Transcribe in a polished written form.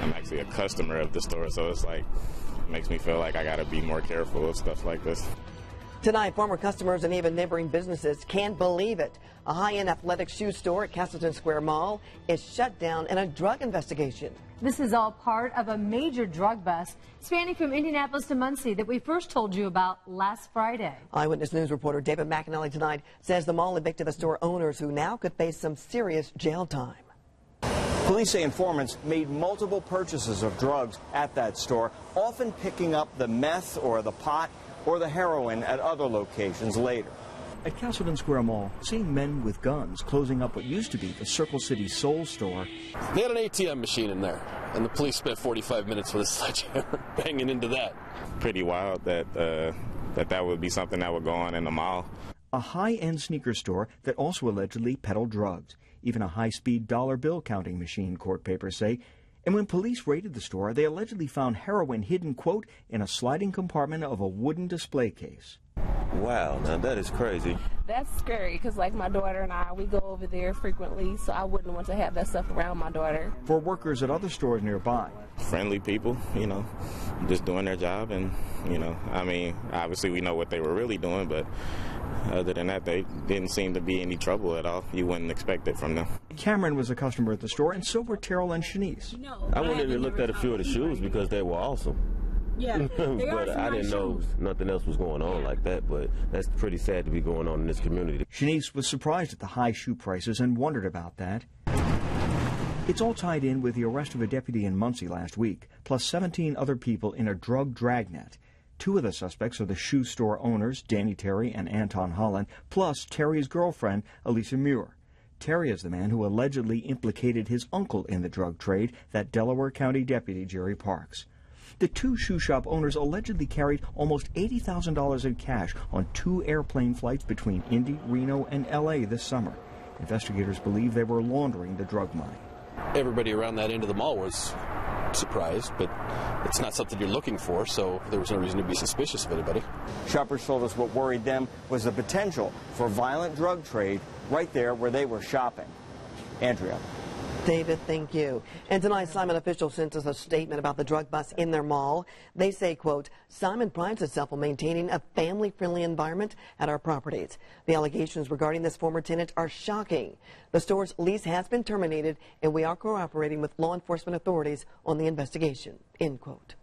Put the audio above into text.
I'm actually a customer of the store, so it's like, makes me feel like I got to be more careful of stuff like this. Tonight, former customers and even neighboring businesses can't believe it. A high-end athletic shoe store at Castleton Square Mall is shut down in a drug investigation. This is all part of a major drug bust spanning from Indianapolis to Muncie that we first told you about last Friday. Eyewitness News reporter David McAnally tonight says the mall evicted the store owners who now could face some serious jail time. Police say informants made multiple purchases of drugs at that store, often picking up the meth or the pot or the heroin at other locations later. At Castleton Square Mall, seeing men with guns closing up what used to be the Circle City Soul store. They had an ATM machine in there, and the police spent 45 minutes with a sledgehammer banging into that. Pretty wild that that would be something that would go on in the mall. A high-end sneaker store that also allegedly peddled drugs. Even a high-speed dollar bill counting machine, court papers say. And when police raided the store, they allegedly found heroin hidden, quote, in a sliding compartment of a wooden display case. Wow, now that is crazy. That's scary because, like, my daughter and I, we go over there frequently, so I wouldn't want to have that stuff around my daughter. For workers at other stores nearby. Friendly people, you know, just doing their job, and, you know, I mean, obviously we know what they were really doing, but other than that, they didn't seem to be any trouble at all. You wouldn't expect it from them. Cameron was a customer at the store, and so were Terrell and Shanice. I went in and looked at a few of the shoes because they were awesome. Yeah, but I didn't know nothing else was going on like that, but that's pretty sad to be going on in this community. Shanice was surprised at the high shoe prices and wondered about that. It's all tied in with the arrest of a deputy in Muncie last week, plus 17 other people in a drug dragnet. Two of the suspects are the shoe store owners, Danny Terry and Anton Holland, plus Terry's girlfriend, Elisa Muir. Terry is the man who allegedly implicated his uncle in the drug trade, that Delaware County deputy, Jerry Parks. The two shoe shop owners allegedly carried almost $80,000 in cash on 2 airplane flights between Indy, Reno, and L.A. this summer. Investigators believe they were laundering the drug money. Everybody around that end of the mall was surprised, but it's not something you're looking for, so there was no reason to be suspicious of anybody. Shoppers told us what worried them was the potential for violent drug trade right there where they were shopping. Andrea. David, thank you. And tonight, Simon officials sent us a statement about the drug bust in their mall. They say, quote, Simon prides itself on maintaining a family-friendly environment at our properties. The allegations regarding this former tenant are shocking. The store's lease has been terminated, and we are cooperating with law enforcement authorities on the investigation, end quote.